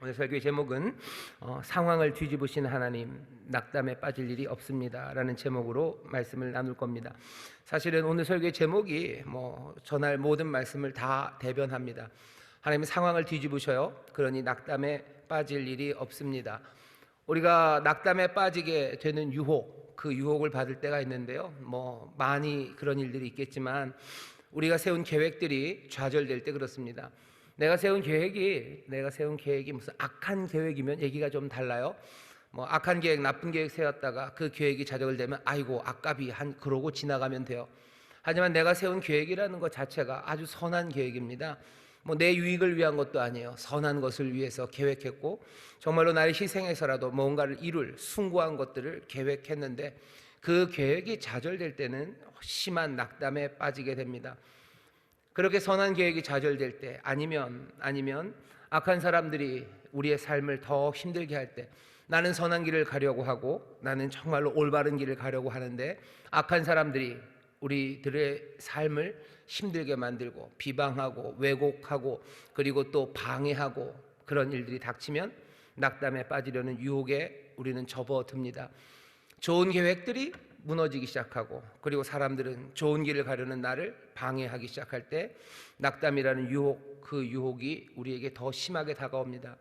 오늘 설교의 제목은 상황을 뒤집으신 하나님, 낙담에 빠질 일이 없습니다 라는 제목으로 말씀을 나눌 겁니다. 사실은 오늘 설교의 제목이 전할 모든 말씀을 다 대변합니다. 하나님은 상황을 뒤집으셔요. 그러니 낙담에 빠질 일이 없습니다. 우리가 낙담에 빠지게 되는 유혹, 그 유혹을 받을 때가 있는데요, 많이 그런 일들이 있겠지만 우리가 세운 계획들이 좌절될 때 그렇습니다. 내가 세운 계획이 무슨 악한 계획이면 얘기가 좀 달라요. 악한 계획, 나쁜 계획 세웠다가 그 계획이 좌절되면 아이고 아깝이 그러고 지나가면 돼요. 하지만 내가 세운 계획이라는 것 자체가 아주 선한 계획입니다. 내 유익을 위한 것도 아니에요. 선한 것을 위해서 계획했고 정말로 나를 희생해서라도 뭔가를 숭고한 것들을 계획했는데 그 계획이 좌절될 때는 심한 낙담에 빠지게 됩니다. 그렇게 선한 계획이 좌절될 때, 아니면 악한 사람들이 우리의 삶을 더 힘들게 할 때, 나는 선한 길을 가려고 하고 나는 정말로 올바른 길을 가려고 하는데 악한 사람들이 우리들의 삶을 힘들게 만들고 비방하고 왜곡하고 그리고 또 방해하고 그런 일들이 닥치면 낙담에 빠지려는 유혹에 우리는 접어듭니다. 좋은 계획들이 무너지기 시작하고 그리고 사람들은 좋은 길을 가려는 나를 방해하기 시작할 때 낙담이라는 유혹, 그 유혹이 우리에게 더 심하게 다가옵니다.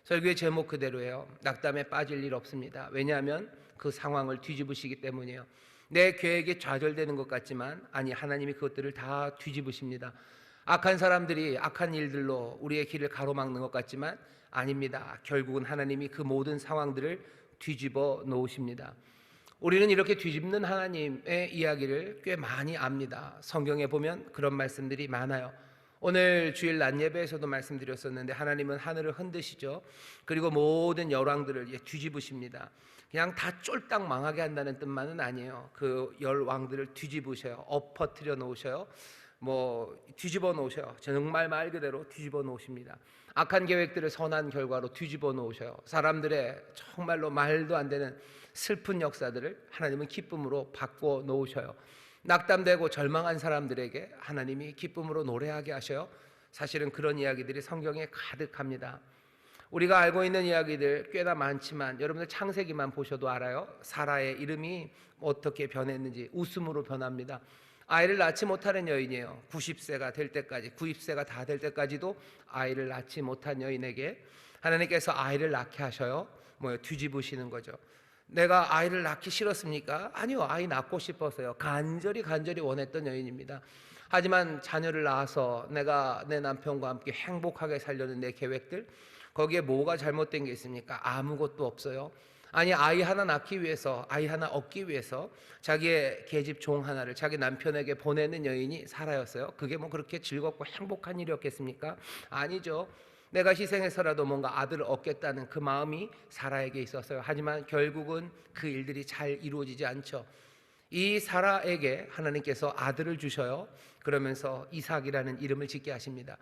설교의 제목 그대로예요. 낙담에 빠질 일 없습니다. 왜냐하면 그 상황을 뒤집으시기 때문이에요. 내 계획이 좌절되는 것 같지만 하나님이 그것들을 다 뒤집으십니다. 악한 사람들이 악한 일들로 우리의 길을 가로막는 것 같지만 아닙니다. 결국은 하나님이 그 모든 상황들을 뒤집어 놓으십니다. 우리는 이렇게 뒤집는 하나님의 이야기를 꽤 많이 압니다. 성경에 보면 그런 말씀들이 많아요. 오늘 주일 낮 예배에서도 말씀드렸었는데 하나님은 하늘을 흔드시죠. 그리고 모든 열왕들을 뒤집으십니다. 그냥 다 쫄딱 망하게 한다는 뜻만은 아니에요. 그 열왕들을 뒤집으셔요. 엎어뜨려 놓으셔요. 뒤집어 놓으셔요. 정말 말 그대로 뒤집어 놓으십니다. 악한 계획들을 선한 결과로 뒤집어 놓으셔요. 사람들의 정말로 말도 안 되는 슬픈 역사들을 하나님은 기쁨으로 바꿔 놓으셔요. 낙담되고 절망한 사람들에게 하나님이 기쁨으로 노래하게 하셔요. 사실은 그런 이야기들이 성경에 가득합니다. 우리가 알고 있는 이야기들 꽤나 많지만 여러분들 창세기만 보셔도 알아요. 사라의 이름이 어떻게 변했는지. 웃음으로 변합니다. 아이를 낳지 못하는 여인이에요. 90세가 될 때까지, 90세가 다 될 때까지도 아이를 낳지 못한 여인에게 하나님께서 아이를 낳게 하셔요. 뒤집으시는 거죠. 내가 아이를 낳기 싫었습니까? 아니요, 아이 낳고 싶어서요. 간절히 원했던 여인입니다. 하지만 자녀를 낳아서 내가 내 남편과 함께 행복하게 살려는 내 계획들, 거기에 뭐가 잘못된 게 있습니까? 아무것도 없어요. 아이 하나 낳기 위해서, 아이 하나 얻기 위해서 자기의 계집 종 하나를 자기 남편에게 보내는 여인이 사라였어요. 그게 그렇게 즐겁고 행복한 일이었겠습니까? 아니죠. 내가 희생해서라도 뭔가 아들을 얻겠다는 그 마음이 사라에게 있었어요. 하지만 결국은 그 일들이 잘 이루어지지 않죠. 이 사라에게 하나님께서 아들을 주셔요. 그러면서 이삭이라는 이름을 짓게 하십니다.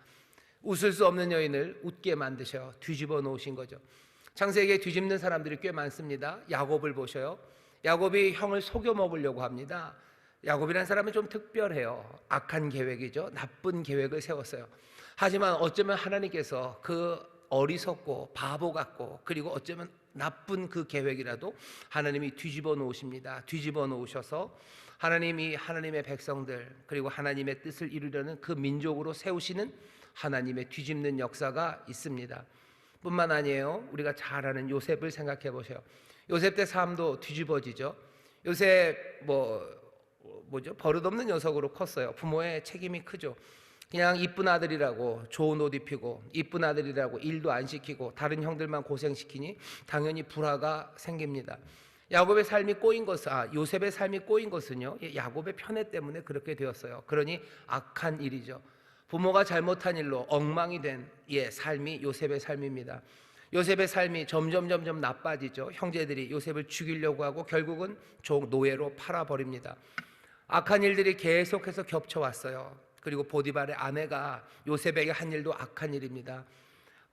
웃을 수 없는 여인을 웃게 만드셔요. 뒤집어 놓으신 거죠. 창세기에 뒤집는 사람들이 꽤 많습니다. 야곱을 보셔요. 야곱이 형을 속여 먹으려고 합니다. 야곱이라는 사람은 좀 특별해요. 악한 계획이죠. 나쁜 계획을 세웠어요. 하지만 어쩌면 하나님께서 그 어리석고 바보 같고 그리고 어쩌면 나쁜 그 계획이라도 하나님이 뒤집어 놓으십니다. 뒤집어 놓으셔서 하나님이 하나님의 백성들 그리고 하나님의 뜻을 이루려는 그 민족으로 세우시는 하나님의 뒤집는 역사가 있습니다. 뿐만 아니에요. 우리가 잘 아는 요셉을 생각해 보세요. 요셉 때 삶도 뒤집어지죠. 요셉 버릇없는 녀석으로 컸어요. 부모의 책임이 크죠. 그냥 이쁜 아들이라고 좋은 옷 입히고 이쁜 아들이라고 일도 안 시키고 다른 형들만 고생시키니 당연히 불화가 생깁니다. 요셉의 삶이 꼬인 것은요, 야곱의 편애 때문에 그렇게 되었어요. 그러니 악한 일이죠. 부모가 잘못한 일로 엉망이 된 삶이 요셉의 삶입니다. 요셉의 삶이 점점 나빠지죠. 형제들이 요셉을 죽이려고 하고 결국은 노예로 팔아버립니다. 악한 일들이 계속해서 겹쳐왔어요. 그리고 보디발의 아내가 요셉에게 한 일도 악한 일입니다.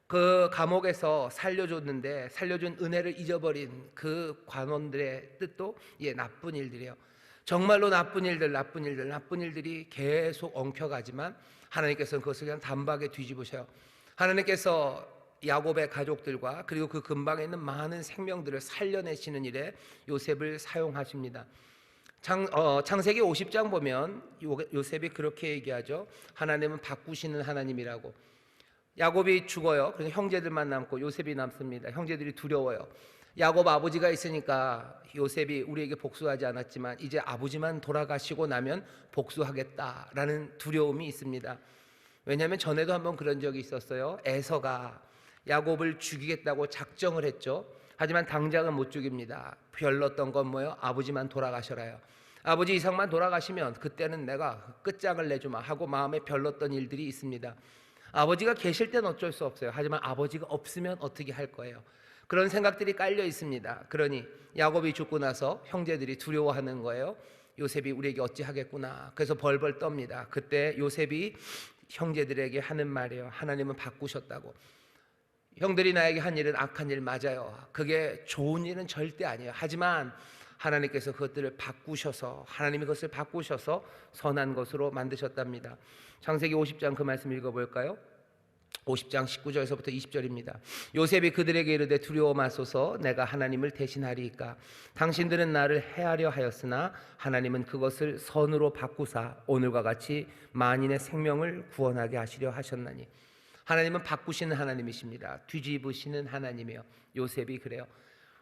그 감옥에서 살려줬는데 살려준 은혜를 잊어버린 그 관원들의 뜻도 나쁜 일들이에요. 정말로 나쁜 일들이 계속 엉켜가지만 하나님께서는 그것을 그냥 단박에 뒤집으셔요. 하나님께서 야곱의 가족들과 그리고 그 근방에 있는 많은 생명들을 살려내시는 일에 요셉을 사용하십니다. 창세기 50장 보면 요셉이 그렇게 얘기하죠. 하나님은 바꾸시는 하나님이라고. 야곱이 죽어요. 그래서 형제들만 남고 요셉이 남습니다. 형제들이 두려워요. 야곱 아버지가 있으니까 요셉이 우리에게 복수하지 않았지만 이제 아버지만 돌아가시고 나면 복수하겠다라는 두려움이 있습니다. 왜냐하면 전에도 한번 그런 적이 있었어요. 에서가 야곱을 죽이겠다고 작정을 했죠. 하지만 당장은 못 죽입니다. 별렀던 건 뭐예요? 아버지만 돌아가셔라요. 아버지 이상만 돌아가시면 그때는 내가 끝장을 내주마 하고 마음에 별렀던 일들이 있습니다. 아버지가 계실 때는 어쩔 수 없어요. 하지만 아버지가 없으면 어떻게 할 거예요? 그런 생각들이 깔려 있습니다. 그러니 야곱이 죽고 나서 형제들이 두려워하는 거예요. 요셉이 우리에게 어찌하겠구나. 그래서 벌벌 떱니다. 그때 요셉이 형제들에게 하는 말이에요. 하나님은 바꾸셨다고. 형들이 나에게 한 일은 악한 일 맞아요. 그게 좋은 일은 절대 아니에요. 하지만 하나님께서 그것들을 바꾸셔서, 하나님이 그것을 바꾸셔서 선한 것으로 만드셨답니다. 창세기 50장 그 말씀 읽어볼까요? 50장 19절에서부터 20절입니다. 요셉이 그들에게 이르되 두려워 마소서, 내가 하나님을 대신하리이까. 당신들은 나를 해하려 하였으나 하나님은 그것을 선으로 바꾸사 오늘과 같이 만인의 생명을 구원하게 하시려 하셨나니. 하나님은 바꾸시는 하나님이십니다. 뒤집으시는 하나님이에요. 요셉이 그래요.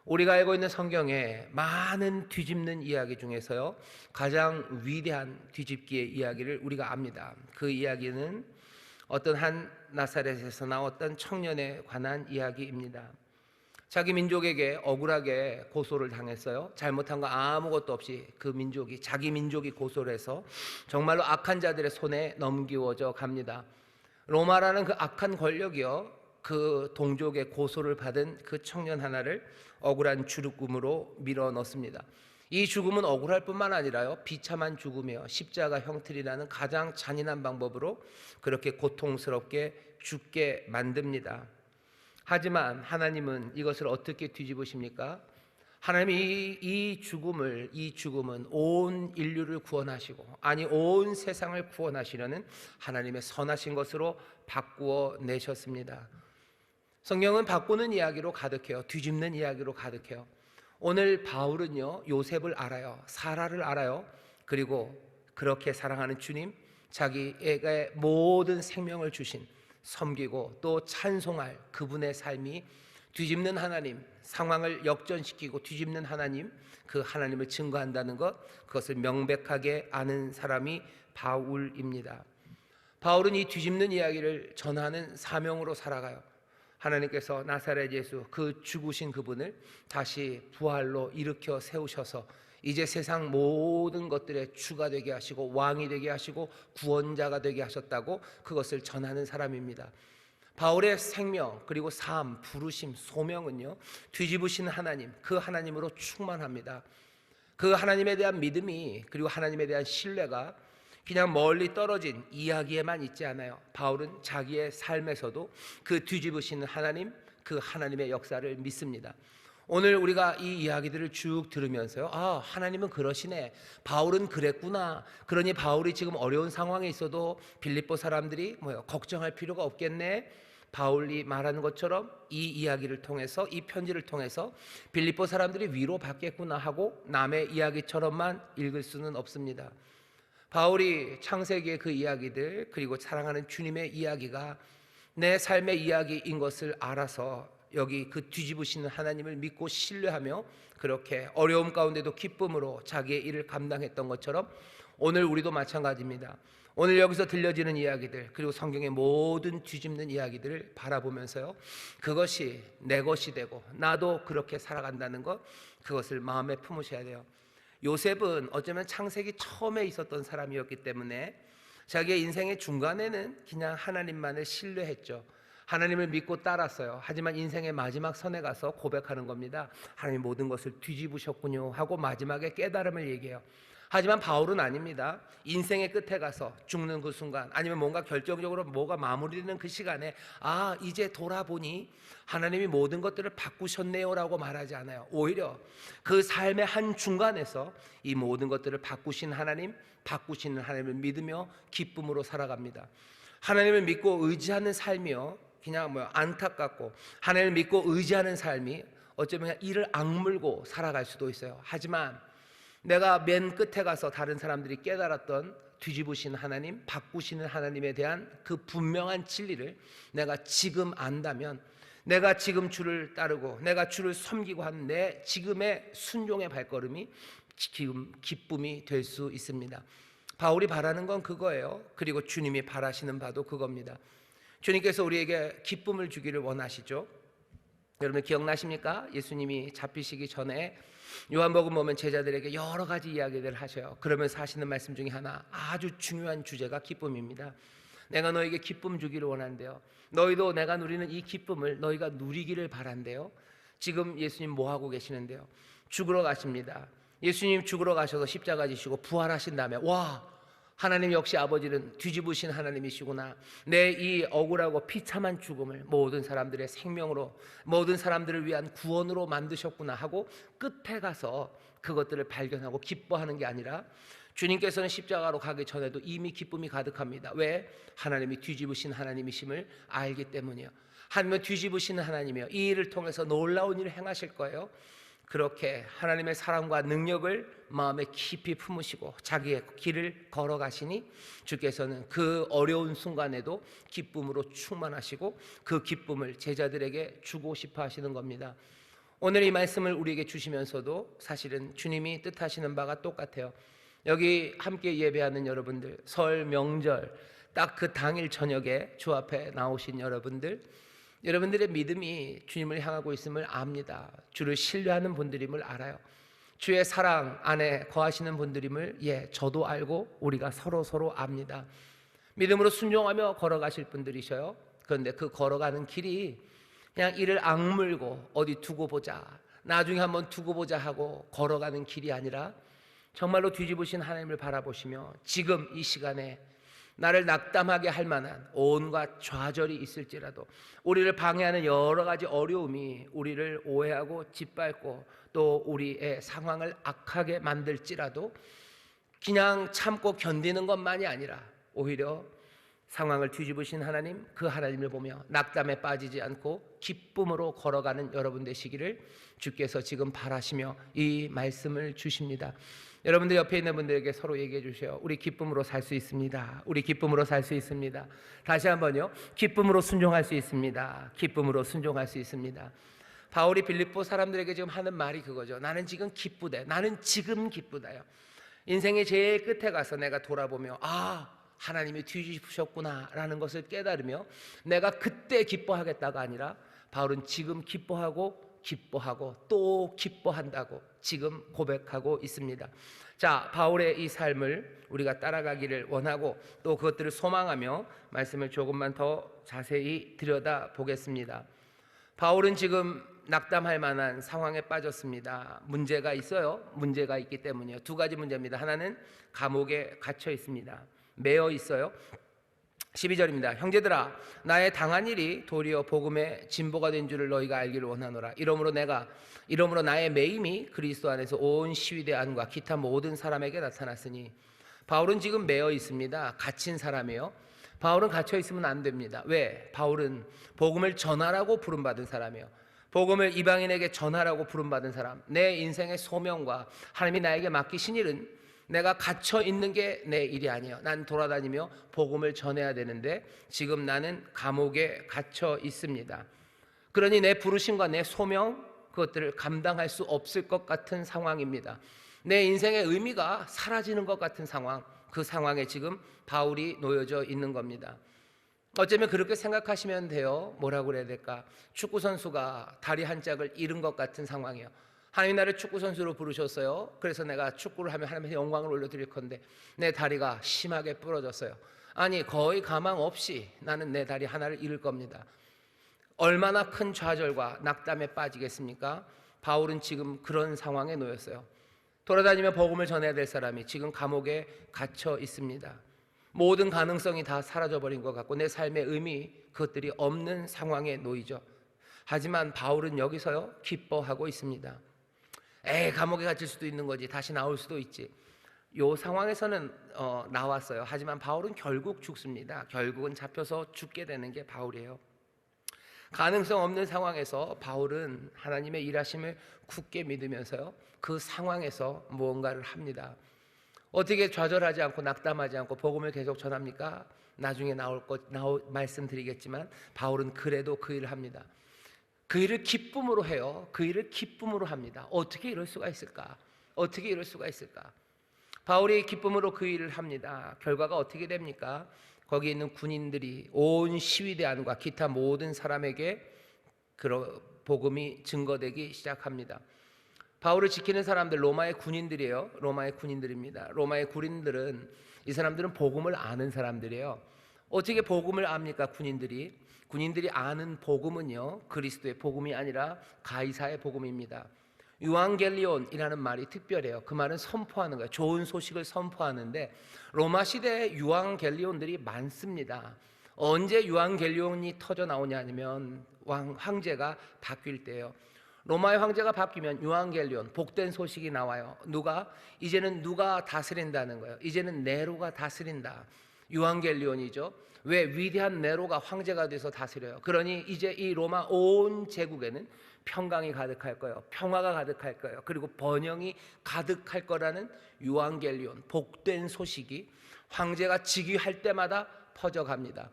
우리가 알고 있는 성경에 많은 뒤집는 이야기 중에서요, 가장 위대한 뒤집기의 이야기를 우리가 압니다. 그 이야기는 어떤 한 나사렛에서 나왔던 청년에 관한 이야기입니다. 자기 민족에게 억울하게 고소를 당했어요. 잘못한 거 아무것도 없이 그 민족이, 자기 민족이 고소를 해서 정말로 악한 자들의 손에 넘기워져 갑니다. 로마라는 그 악한 권력이요, 그 동족의 고소를 받은 그 청년 하나를 억울한 죽음으로 밀어 넣습니다. 이 죽음은 억울할 뿐만 아니라요, 비참한 죽음이에요. 십자가 형틀이라는 가장 잔인한 방법으로 그렇게 고통스럽게 죽게 만듭니다. 하지만 하나님은 이것을 어떻게 뒤집으십니까? 하나님이 이 죽음은 온 인류를 구원하시고, 아니 온 세상을 구원하시려는 하나님의 선하신 것으로 바꾸어 내셨습니다. 성경은 바꾸는 이야기로 가득해요. 뒤집는 이야기로 가득해요. 오늘 바울은요, 요셉을 알아요. 사라를 알아요. 그리고 그렇게 사랑하는 주님, 자기에게 모든 생명을 주신, 섬기고 또 찬송할 그분의 삶이 뒤집는 하나님, 상황을 역전시키고 뒤집는 하나님, 그 하나님을 증거한다는 것, 그것을 명백하게 아는 사람이 바울입니다. 바울은 이 뒤집는 이야기를 전하는 사명으로 살아가요. 하나님께서 나사렛 예수, 그 죽으신 그분을 다시 부활로 일으켜 세우셔서 이제 세상 모든 것들의 주가 되게 하시고 왕이 되게 하시고 구원자가 되게 하셨다고 그것을 전하는 사람입니다. 바울의 생명, 그리고 삶, 부르심, 소명은요, 뒤집으신 하나님, 그 하나님으로 충만합니다. 그 하나님에 대한 믿음이, 그리고 하나님에 대한 신뢰가 그냥 멀리 떨어진 이야기에만 있지 않아요. 바울은 자기의 삶에서도 그 뒤집으시는 하나님, 그 하나님의 역사를 믿습니다. 오늘 우리가 이 이야기들을 쭉 들으면서요, 아, 하나님은 그러시네, 바울은 그랬구나, 그러니 바울이 지금 어려운 상황에 있어도 빌립보 사람들이 걱정할 필요가 없겠네, 바울이 말하는 것처럼 이 이야기를 통해서, 이 편지를 통해서 빌립보 사람들이 위로받겠구나 하고 남의 이야기처럼만 읽을 수는 없습니다. 바울이 창세기의 그 이야기들, 그리고 사랑하는 주님의 이야기가 내 삶의 이야기인 것을 알아서 여기 그 뒤집으시는 하나님을 믿고 신뢰하며 그렇게 어려움 가운데도 기쁨으로 자기의 일을 감당했던 것처럼 오늘 우리도 마찬가지입니다. 오늘 여기서 들려지는 이야기들, 그리고 성경의 모든 뒤집는 이야기들을 바라보면서요, 그것이 내 것이 되고 나도 그렇게 살아간다는 것, 그것을 마음에 품으셔야 돼요. 요셉은 어쩌면 창세기 처음에 있었던 사람이었기 때문에 자기의 인생의 중간에는 그냥 하나님만을 신뢰했죠. 하나님을 믿고 따랐어요. 하지만 인생의 마지막 선에 가서 고백하는 겁니다. 하나님 모든 것을 뒤집으셨군요 하고 마지막에 깨달음을 얘기해요. 하지만 바울은 아닙니다. 인생의 끝에 가서 죽는 그 순간, 아니면 뭔가 결정적으로 뭐가 마무리되는 그 시간에, 아, 이제 돌아보니 하나님이 모든 것들을 바꾸셨네요 라고 말하지 않아요. 오히려 그 삶의 한 중간에서 이 모든 것들을 바꾸신 하나님, 바꾸시는 하나님을 믿으며 기쁨으로 살아갑니다. 하나님을 믿고 의지하는 삶이요, 그냥 안타깝고 하나님을 믿고 의지하는 삶이 어쩌면 그냥 이를 악물고 살아갈 수도 있어요. 하지만 내가 맨 끝에 가서 다른 사람들이 깨달았던 뒤집으신 하나님, 바꾸시는 하나님에 대한 그 분명한 진리를 내가 지금 안다면, 내가 지금 주를 따르고 내가 주를 섬기고 하는 내 지금의 순종의 발걸음이 지금 기쁨이 될 수 있습니다. 바울이 바라는 건 그거예요. 그리고 주님이 바라시는 바도 그겁니다. 주님께서 우리에게 기쁨을 주기를 원하시죠. 여러분 기억나십니까? 예수님이 잡히시기 전에 요한복음 보면 제자들에게 여러 가지 이야기를 하셔요. 그러면서 하시는 말씀 중에 하나, 아주 중요한 주제가 기쁨입니다. 내가 너에게 기쁨 주기를 원한대요. 너희도 내가 누리는 이 기쁨을 너희가 누리기를 바란대요. 지금 예수님 뭐 하고 계시는데요? 죽으러 가십니다. 예수님 죽으러 가셔서 십자가 지시고 부활하신 다음에, 와, 하나님 역시 아버지는 뒤집으신 하나님이시구나. 내 이 억울하고 비참한 죽음을 모든 사람들의 생명으로, 모든 사람들을 위한 구원으로 만드셨구나 하고 끝에 가서 그것들을 발견하고 기뻐하는 게 아니라, 주님께서는 십자가로 가기 전에도 이미 기쁨이 가득합니다. 왜? 하나님이 뒤집으신 하나님이심을 알기 때문이에요. 하나님은 뒤집으시는 하나님이에요. 이 일을 통해서 놀라운 일을 행하실 거예요. 그렇게 하나님의 사랑과 능력을 마음에 깊이 품으시고 자기의 길을 걸어가시니 주께서는 그 어려운 순간에도 기쁨으로 충만하시고 그 기쁨을 제자들에게 주고 싶어 하시는 겁니다. 오늘 이 말씀을 우리에게 주시면서도 사실은 주님이 뜻하시는 바가 똑같아요. 여기 함께 예배하는 여러분들, 설 명절 딱 그 당일 저녁에 주 앞에 나오신 여러분들의 믿음이 주님을 향하고 있음을 압니다. 주를 신뢰하는 분들임을 알아요. 주의 사랑 안에 거하시는 분들임을 저도 알고 우리가 서로 압니다. 믿음으로 순종하며 걸어가실 분들이셔요. 그런데 그 걸어가는 길이 그냥 이를 악물고 어디 두고 보자, 나중에 한번 두고 보자 하고 걸어가는 길이 아니라 정말로 뒤집으신 하나님을 바라보시며 지금 이 시간에 나를 낙담하게 할 만한 온갖 좌절이 있을지라도, 우리를 방해하는 여러 가지 어려움이 우리를 오해하고 짓밟고 또 우리의 상황을 악하게 만들지라도 그냥 참고 견디는 것만이 아니라 오히려 상황을 뒤집으신 하나님, 그 하나님을 보며 낙담에 빠지지 않고 기쁨으로 걸어가는 여러분 되시기를 주께서 지금 바라시며 이 말씀을 주십니다. 여러분들 옆에 있는 분들에게 서로 얘기해 주세요. 우리 기쁨으로 살 수 있습니다. 우리 기쁨으로 살 수 있습니다. 다시 한번요. 기쁨으로 순종할 수 있습니다. 기쁨으로 순종할 수 있습니다. 바울이 빌립보 사람들에게 지금 하는 말이 그거죠. 나는 지금 기쁘대. 나는 지금 기쁘다요. 인생의 제일 끝에 가서 내가 돌아보며 하나님이 뒤집으셨구나 라는 것을 깨달으며 내가 그때 기뻐하겠다가 아니라 바울은 지금 기뻐하고 또 기뻐한다고 지금 고백하고 있습니다. 자, 바울의 이 삶을 우리가 따라가기를 원하고 또 그것들을 소망하며 말씀을 조금만 더 자세히 들여다 보겠습니다. 바울은 지금 낙담할 만한 상황에 빠졌습니다. 문제가 있어요. 문제가 있기 때문이에요. 두 가지 문제입니다. 하나는 감옥에 gat혀 있습니다. 매여 있어요. 12절입니다. 형제들아, 나의 당한 일이 도리어 복음의 진보가 된 줄을 너희가 알기를 원하노라. 이러므로 나의 매임이 그리스도 안에서 온 시위대 안과 기타 모든 사람에게 나타났으니. 바울은 지금 매여 있습니다. 갇힌 사람이에요. 바울은 갇혀 있으면 안 됩니다. 왜? 바울은 복음을 전하라고 부름받은 사람이에요. 복음을 이방인에게 전하라고 부름받은 사람. 내 인생의 소명과 하나님이 나에게 맡기신 일은 내가 갇혀 있는 게 내 일이 아니에요. 난 돌아다니며 복음을 전해야 되는데 지금 나는 감옥에 갇혀 있습니다. 그러니 내 부르심과 내 소명, 그것들을 감당할 수 없을 것 같은 상황입니다. 내 인생의 의미가 사라지는 것 같은 상황, 그 상황에 지금 바울이 놓여져 있는 겁니다. 어쩌면 그렇게 생각하시면 돼요. 뭐라고 그래야 될까? 축구 선수가 다리 한 짝을 잃은 것 같은 상황이에요. 하나님 나를 축구 선수로 부르셨어요. 그래서 내가 축구를 하면 하나님의 영광을 올려드릴 건데 내 다리가 심하게 부러졌어요. 아니, 거의 가망 없이 나는 내 다리 하나를 잃을 겁니다. 얼마나 큰 좌절과 낙담에 빠지겠습니까? 바울은 지금 그런 상황에 놓였어요. 돌아다니며 복음을 전해야 될 사람이 지금 감옥에 갇혀 있습니다. 모든 가능성이 다 사라져버린 것 같고 내 삶의 의미, 그것들이 없는 상황에 놓이죠. 하지만 바울은 여기서요 기뻐하고 있습니다. 감옥에 갇힐 수도 있는 거지, 다시 나올 수도 있지. 요 상황에서는 나왔어요. 하지만 바울은 결국 죽습니다. 결국은 잡혀서 죽게 되는 게 바울이에요. 가능성 없는 상황에서 바울은 하나님의 일하심을 굳게 믿으면서요, 그 상황에서 무언가를 합니다. 어떻게 좌절하지 않고 낙담하지 않고 복음을 계속 전합니까? 나중에 말씀드리겠지만 바울은 그래도 그 일을 합니다. 그 일을 기쁨으로 해요. 그 일을 기쁨으로 합니다. 어떻게 이럴 수가 있을까? 어떻게 이럴 수가 있을까? 바울이 기쁨으로 그 일을 합니다. 결과가 어떻게 됩니까? 거기 있는 군인들이 온 시위대 안과 기타 모든 사람에게 그 복음이 증거되기 시작합니다. 바울을 지키는 사람들 로마의 군인들이에요. 로마의 군인들입니다. 로마의 군인들은, 이 사람들은 복음을 아는 사람들이에요. 어떻게 복음을 압니까? 군인들이 아는 복음은요, 그리스도의 복음이 아니라 가이사의 복음입니다. 유앙겔리온이라는 말이 특별해요. 그 말은 선포하는 거예요. 좋은 소식을 선포하는데, 로마 시대에 유앙겔리온들이 많습니다. 언제 유앙겔리온이 터져 나오냐 하면 황제가 바뀔 때예요. 로마의 황제가 바뀌면 유앙겔리온, 복된 소식이 나와요. 이제는 누가 다스린다는 거예요. 이제는 네로가 다스린다. 유앙겔리온이죠. 왜? 위대한 네로가 황제가 돼서 다스려요. 그러니 이제 이 로마 온 제국에는 평강이 가득할 거예요. 평화가 가득할 거예요. 그리고 번영이 가득할 거라는 유앙겔리온, 복된 소식이 황제가 즉위할 때마다 퍼져갑니다.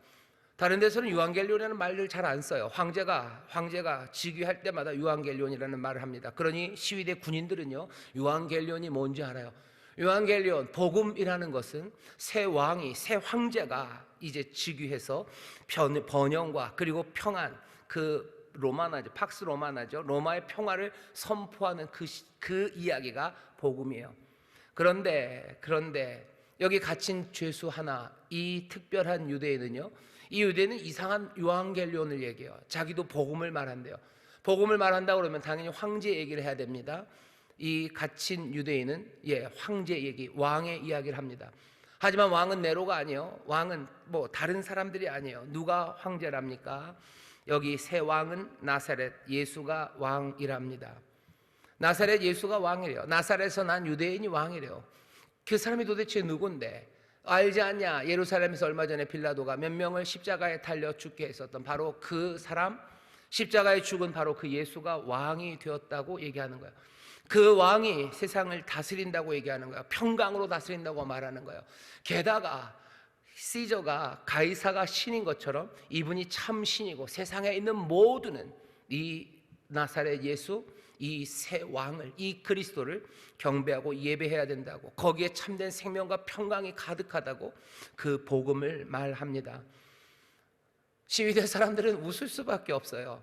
다른 데서는 유앙겔리온이라는 말을 잘 안 써요. 황제가 즉위할 때마다 유앙겔리온이라는 말을 합니다. 그러니 시위대 군인들은요, 유앙겔리온이 뭔지 알아요. 유앙겔리온, 복음이라는 것은 새 황제가 이제 즉위해서 번영과 그리고 평안, 그 로마나죠, 팍스 로마나죠. 로마의 평화를 선포하는 그 이야기가 복음이에요. 그런데 여기 갇힌 죄수 하나, 이 특별한 유대인은요, 이 유대인은 이상한 유앙겔리온을 얘기해요. 자기도 복음을 말한대요. 복음을 말한다 그러면 당연히 황제 얘기를 해야 됩니다. 이 갇힌 유대인은 황제 얘기, 왕의 이야기를 합니다. 하지만 왕은 네로가 아니에요. 왕은 뭐 다른 사람들이 아니에요. 누가 황제랍니까? 여기 새 왕은 나사렛 예수가 왕이랍니다. 나사렛 예수가 왕이래요. 나사렛에서 난 유대인이 왕이래요. 그 사람이 도대체 누군데? 알지 않냐? 예루살렘에서 얼마 전에 빌라도가 몇 명을 십자가에 달려 죽게 했었던 바로 그 사람, 십자가에 죽은 바로 그 예수가 왕이 되었다고 얘기하는 거예요. 그 왕이 세상을 다스린다고 얘기하는 거예요. 평강으로 다스린다고 말하는 거예요. 게다가 시저가, 가이사가 신인 것처럼 이분이 참 신이고 세상에 있는 모두는 이 나사렛 예수, 이 새 왕을, 이 그리스도를 경배하고 예배해야 된다고, 거기에 참된 생명과 평강이 가득하다고 그 복음을 말합니다. 시위대 사람들은 웃을 수밖에 없어요.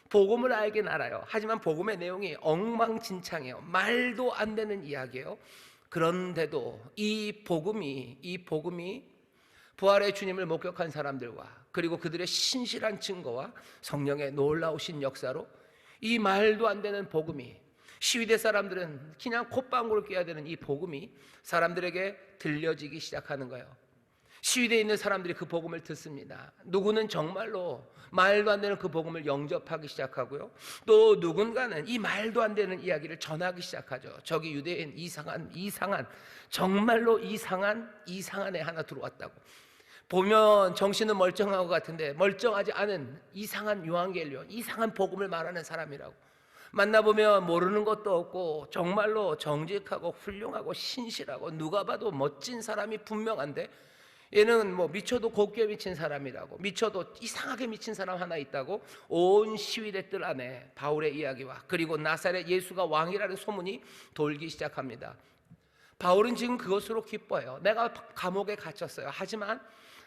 복음을 알긴 알아요. 하지만 복음의 내용이 엉망진창이에요. 말도 안 되는 이야기예요. 그런데도 이 복음이 부활의 주님을 목격한 사람들과 그리고 그들의 신실한 증거와 성령의 놀라우신 역사로 이 말도 안 되는 복음이, 시위대 사람들은 그냥 콧방울을 뀌어야 되는 이 복음이 사람들에게 들려지기 시작하는 거예요. 시위대에 있는 사람들이 그 복음을 듣습니다. 누구는 정말로 말도 안 되는 그 복음을 영접하기 시작하고요, 또 누군가는 이 말도 안 되는 이야기를 전하기 시작하죠. 저기 유대인 이상한 정말로 이상한 애 하나 들어왔다고. 보면 정신은 멀쩡한 것 같은데 멀쩡하지 않은 이상한 유앙겔리온, 이상한 복음을 말하는 사람이라고. 만나보면 모르는 것도 없고 정말로 정직하고 훌륭하고 신실하고 누가 봐도 멋진 사람이 분명한데, 얘는 뭐 미쳐도 곱게 미친 사람이라고, 미쳐도 이상하게 미친 사람 하나 있다고 온 시위대들 안에 바울의 이야기와 그리고 나사렛 예수가 왕이라는 소문이 돌기 시작합니다. 바울은 지금 그것으로 기뻐해요. 내가 감옥에 갇혔어요. 하지만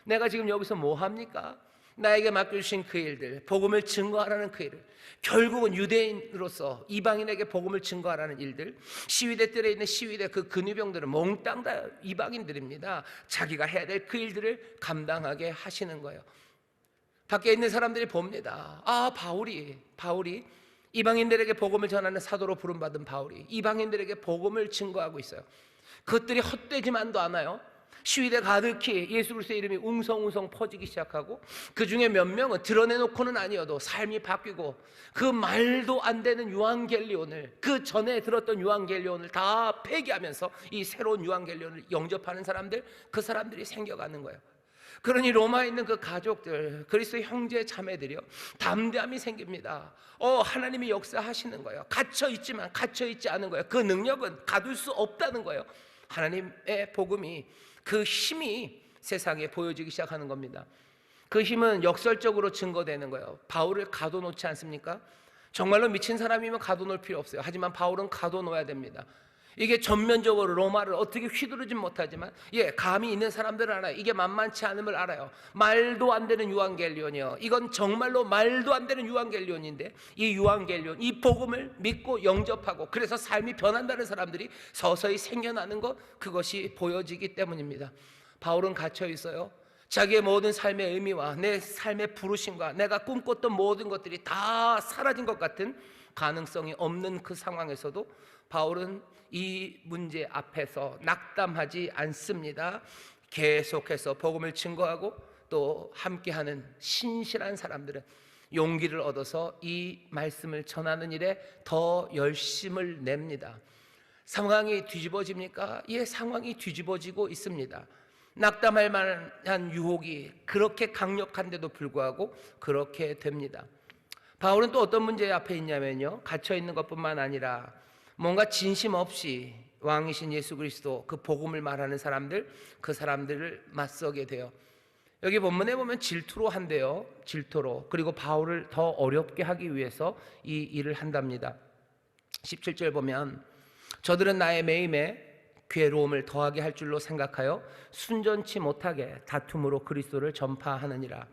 내가 지금 여기서 뭐 합니까? 나에게 맡겨주신 그 일들, 복음을 증거하라는 그 일을, 결국은 유대인으로서 이방인에게 복음을 증거하라는 일들, 시위대 뜰에 있는 시위대 그 근위병들은 몽땅 다 이방인들입니다. 자기가 해야 될 그 일들을 감당하게 하시는 거예요. 밖에 있는 사람들이 봅니다. 바울이 이방인들에게 복음을 전하는 사도로 부름받은 바울이 이방인들에게 복음을 증거하고 있어요. 그것들이 헛되지만도 않아요. 시위대 가득히 예수 그리스도의 이름이 웅성웅성 퍼지기 시작하고, 그 중에 몇 명은 드러내놓고는 아니어도 삶이 바뀌고, 그 말도 안 되는 유앙겔리온을, 그 전에 들었던 유앙겔리온을 다 폐기하면서 이 새로운 유앙겔리온을 영접하는 사람들, 그 사람들이 생겨가는 거예요. 그러니 로마에 있는 그 가족들, 그리스도의 형제 자매들이요, 담대함이 생깁니다. 하나님이 역사하시는 거예요. 갇혀 있지만 갇혀 있지 않은 거예요. 그 능력은 가둘 수 없다는 거예요. 하나님의 복음이, 그 힘이 세상에 보여지기 시작하는 겁니다. 그 힘은 역설적으로 증거되는 거예요. 바울을 가둬놓지 않습니까? 정말로 미친 사람이면 가둬놓을 필요 없어요. 하지만 바울은 가둬놓아야 됩니다. 이게 전면적으로 로마를 어떻게 휘두르진 못하지만, 감이 있는 사람들은 알아요. 이게 만만치 않음을 알아요. 말도 안 되는 유앙겔리온이요, 이건 정말로 말도 안 되는 유앙겔리온인데, 이 유앙겔리온, 이 복음을 믿고 영접하고 그래서 삶이 변한다는 사람들이 서서히 생겨나는 것, 그것이 보여지기 때문입니다. 바울은 갇혀 있어요. 자기의 모든 삶의 의미와 내 삶의 부르심과 내가 꿈꿨던 모든 것들이 다 사라진 것 같은, 가능성이 없는 그 상황에서도 바울은 이 문제 앞에서 낙담하지 않습니다. 계속해서 복음을 증거하고 또 함께하는 신실한 사람들은 용기를 얻어서 이 말씀을 전하는 일에 더 열심을 냅니다. 상황이 뒤집어집니까? 상황이 뒤집어지고 있습니다. 낙담할 만한 유혹이 그렇게 강력한데도 불구하고 그렇게 됩니다. 바울은 또 어떤 문제 앞에 있냐면요, 갇혀 있는 것뿐만 아니라 뭔가 진심 없이 왕이신 예수 그리스도, 그 복음을 말하는 사람들, 그 사람들을 맞서게 돼요. 여기 본문에 보면 질투로 한대요. 질투로. 그리고 바울을 더 어렵게 하기 위해서 이 일을 한답니다. 17절 보면, 저들은 나의 매임에 괴로움을 더하게 할 줄로 생각하여 순전치 못하게 다툼으로 그리스도를 전파하느니라.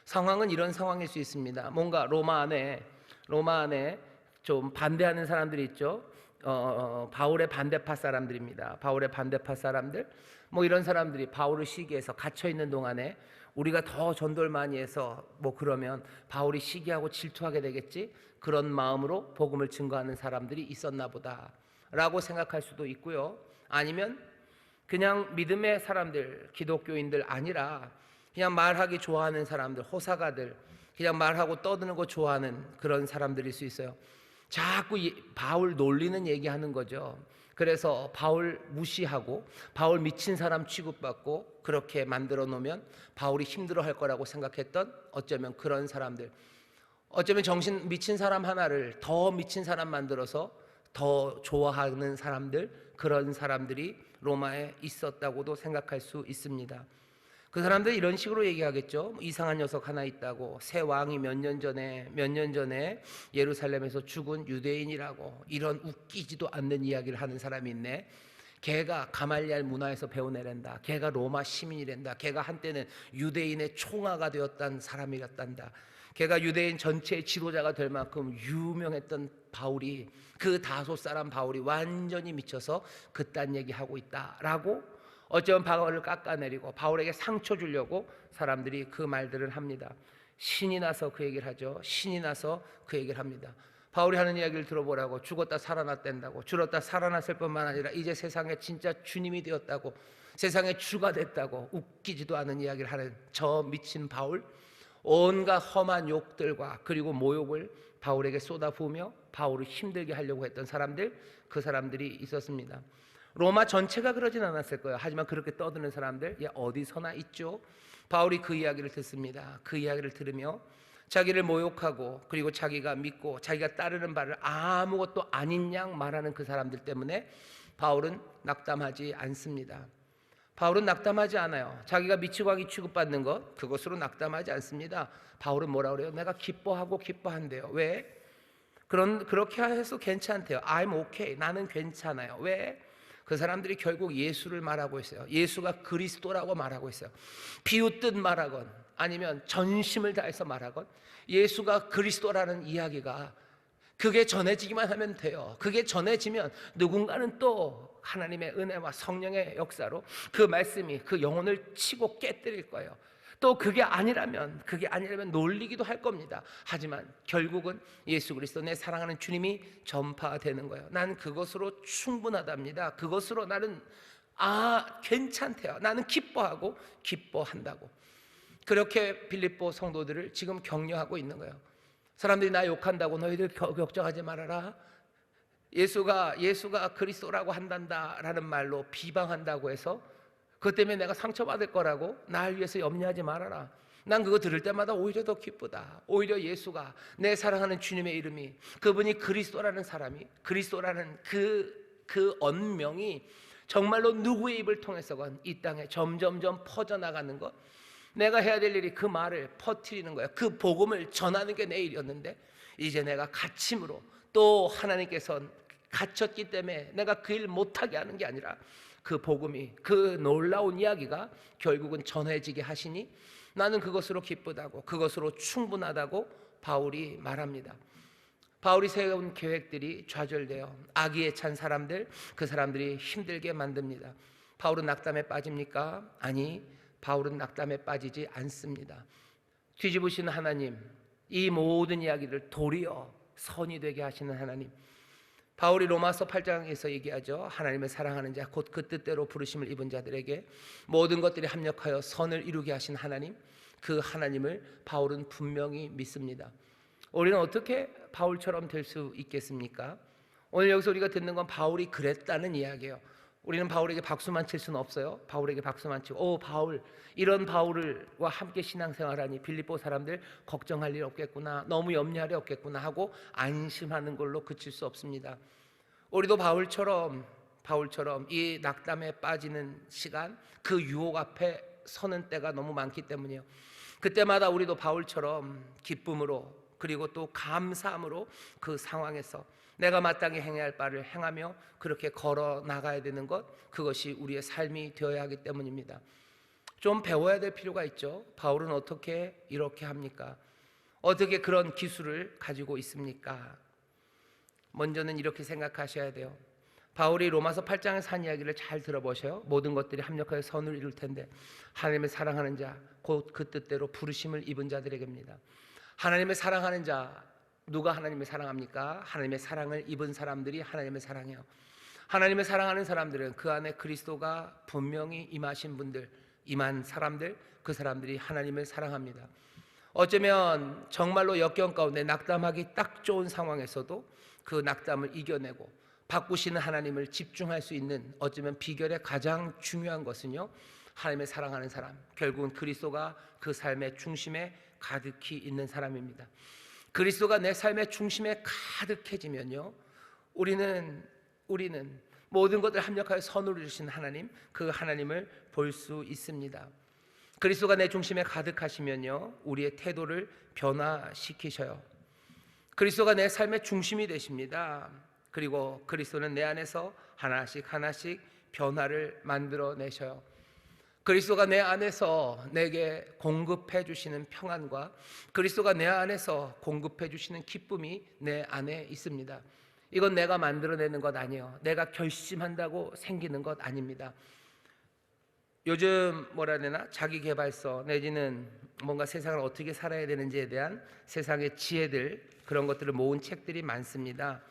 상황은 이런 상황일 수 있습니다. 뭔가 로마 안에 좀 반대하는 사람들이 있죠. 바울의 반대파 사람들입니다. 바울의 반대파 사람들, 이런 사람들이 바울을 시기해서 갇혀 있는 동안에 우리가 더 전도를 많이 해서 그러면 바울이 시기하고 질투하게 되겠지, 그런 마음으로 복음을 증거하는 사람들이 있었나 보다라고 생각할 수도 있고요. 아니면 그냥 믿음의 사람들, 기독교인들 아니라 그냥 말하기 좋아하는 사람들, 호사가들, 그냥 말하고 떠드는 거 좋아하는 그런 사람들일 수 있어요. 자꾸 바울 놀리는 얘기하는 거죠. 그래서 바울 무시하고 바울 미친 사람 취급받고 그렇게 만들어 놓으면 바울이 힘들어할 거라고 생각했던, 어쩌면 그런 사람들, 어쩌면 정신 미친 사람 하나를 더 미친 사람 만들어서 더 좋아하는 사람들, 그런 사람들이 로마에 있었다고도 생각할 수 있습니다. 그 사람들이 이런 식으로 얘기하겠죠. 이상한 녀석 하나 있다고, 새 왕이 몇 년 전에 예루살렘에서 죽은 유대인이라고, 이런 웃기지도 않는 이야기를 하는 사람이 있네. 걔가 가말리알 문화에서 배워내란다. 걔가 로마 시민이란다. 걔가 한때는 유대인의 총아가 되었던 사람이었단다. 걔가 유대인 전체의 지도자가 될 만큼 유명했던 바울이, 그 다소 사람 바울이 완전히 미쳐서 그딴 얘기하고 있다라고, 어쩌면 바울을 깎아내리고 바울에게 상처 주려고 사람들이 그 말들을 합니다. 신이 나서 그 얘기를 하죠. 신이 나서 그 얘기를 합니다. 바울이 하는 이야기를 들어보라고. 죽었다 살아났댄다고. 죽었다 살아났을 뿐만 아니라 이제 세상에 진짜 주님이 되었다고, 세상에 주가 됐다고, 웃기지도 않은 이야기를 하는 저 미친 바울, 온갖 험한 욕들과 그리고 모욕을 바울에게 쏟아부으며 바울을 힘들게 하려고 했던 사람들, 그 사람들이 있었습니다. 로마 전체가 그러진 않았을 거예요. 하지만 그렇게 떠드는 사람들 어디서나 있죠. 바울이 그 이야기를 듣습니다. 그 이야기를 들으며 자기를 모욕하고 그리고 자기가 믿고 자기가 따르는 바를 아무것도 아닌 양 말하는 그 사람들 때문에 바울은 낙담하지 않습니다. 바울은 낙담하지 않아요. 자기가 미치광이 취급받는 것, 그것으로 낙담하지 않습니다. 바울은 뭐라 그래요? 내가 기뻐하고 기뻐한대요. 왜? 그렇게 해서 괜찮대요. I'm okay. 나는 괜찮아요. 왜? 그 사람들이 결국 예수를 말하고 있어요. 예수가 그리스도라고 말하고 있어요. 비웃듯 말하건 아니면 전심을 다해서 말하건 예수가 그리스도라는 이야기가, 그게 전해지기만 하면 돼요. 그게 전해지면 누군가는 또 하나님의 은혜와 성령의 역사로 그 말씀이 그 영혼을 치고 깨뜨릴 거예요. 또 그게 아니라면 놀리기도 할 겁니다. 하지만 결국은 예수 그리스도, 내 사랑하는 주님이 전파되는 거예요. 난 그것으로 충분하답니다. 그것으로 나는 괜찮대요. 나는 기뻐하고 기뻐한다고. 그렇게 빌립보 성도들을 지금 격려하고 있는 거예요. 사람들이 나 욕한다고 너희들 걱정하지 말아라. 예수가 그리스도라고 한단다라는 말로 비방한다고 해서 그것 때문에 내가 상처받을 거라고? 날 위해서 염려하지 말아라. 난 그거 들을 때마다 오히려 더 기쁘다. 오히려 예수가, 내 사랑하는 주님의 이름이, 그분이 그리스도라는 사람이, 그리스도라는 그 언명이 정말로 누구의 입을 통해서건 이 땅에 점점점 퍼져나가는 것, 내가 해야 될 일이 그 말을 퍼뜨리는 거야. 그 복음을 전하는 게 내 일이었는데 이제 내가 갇힘으로, 또 하나님께서는 갇혔기 때문에 내가 그 일 못하게 하는 게 아니라 그 복음이, 그 놀라운 이야기가 결국은 전해지게 하시니 나는 그것으로 기쁘다고, 그것으로 충분하다고 바울이 말합니다. 바울이 세운 계획들이 좌절되어 악의에 찬 사람들, 그 사람들이 힘들게 만듭니다. 바울은 낙담에 빠집니까? 아니, 바울은 낙담에 빠지지 않습니다. 뒤집으시는 하나님, 이 모든 이야기를 도리어 선이 되게 하시는 하나님. 바울이 로마서 8장에서 얘기하죠. 하나님을 사랑하는 자, 곧 그 뜻대로 부르심을 입은 자들에게 모든 것들이 합력하여 선을 이루게 하신 하나님, 그 하나님을 바울은 분명히 믿습니다. 우리는 어떻게 바울처럼 될 수 있겠습니까? 오늘 여기서 우리가 듣는 건 바울이 그랬다는 이야기예요. 우리는 바울에게 박수만 칠 수는 없어요. 바울에게 박수만 치고 바울, 이런 바울과 함께 신앙생활하니 빌립보 사람들 걱정할 일 없겠구나, 너무 염려할 일 없겠구나 하고 안심하는 걸로 그칠 수 없습니다. 우리도 바울처럼 이 낙담에 빠지는 시간, 그 유혹 앞에 서는 때가 너무 많기 때문이에요. 그때마다 우리도 바울처럼 기쁨으로, 그리고 또 감사함으로 그 상황에서 내가 마땅히 행해야 할 바를 행하며 그렇게 걸어 나가야 되는 것, 그것이 우리의 삶이 되어야 하기 때문입니다. 좀 배워야 될 필요가 있죠. 바울은 어떻게 이렇게 합니까? 어떻게 그런 기술을 가지고 있습니까? 먼저는 이렇게 생각하셔야 돼요. 바울이 로마서 8장에서 한 이야기를 잘 들어보셔요. 모든 것들이 합력하여 선을 이룰 텐데 하나님을 사랑하는 자, 곧 그 뜻대로 부르심을 입은 자들에게입니다. 하나님을 사랑하는 자, 누가 하나님을 사랑합니까? 하나님의 사랑을 입은 사람들이 하나님을 사랑해요. 하나님을 사랑하는 사람들은 그 안에 그리스도가 분명히 임하신 분들, 임한 사람들, 그 사람들이 하나님을 사랑합니다. 어쩌면 정말로 역경 가운데 낙담하기 딱 좋은 상황에서도 그 낙담을 이겨내고 바꾸시는 하나님을 집중할 수 있는, 어쩌면 비결의 가장 중요한 것은요, 하나님을 사랑하는 사람, 결국은 그리스도가 그 삶의 중심에 가득히 있는 사람입니다. 그리스도가 내 삶의 중심에 가득해지면요, 우리는 모든 것을 합력하여 선으로 이루신 하나님, 그 하나님을 볼 수 있습니다. 그리스도가 내 중심에 가득하시면요, 우리의 태도를 변화시키셔요. 그리스도가 내 삶의 중심이 되십니다. 그리고 그리스도는 내 안에서 하나씩 변화를 만들어내셔요. 그리스도가 내 안에서 내게 공급해 주시는 평안과 그리스도가 내 안에서 공급해 주시는 기쁨이 내 안에 있습니다. 이건 내가 만들어내는 것 아니에요. 내가 결심한다고 생기는 것 아닙니다. 요즘 뭐라 해야 되나, 자기개발서 내지는 뭔가 세상을 어떻게 살아야 되는지에 대한 세상의 지혜들, 그런 것들을 모은 책들이 많습니다.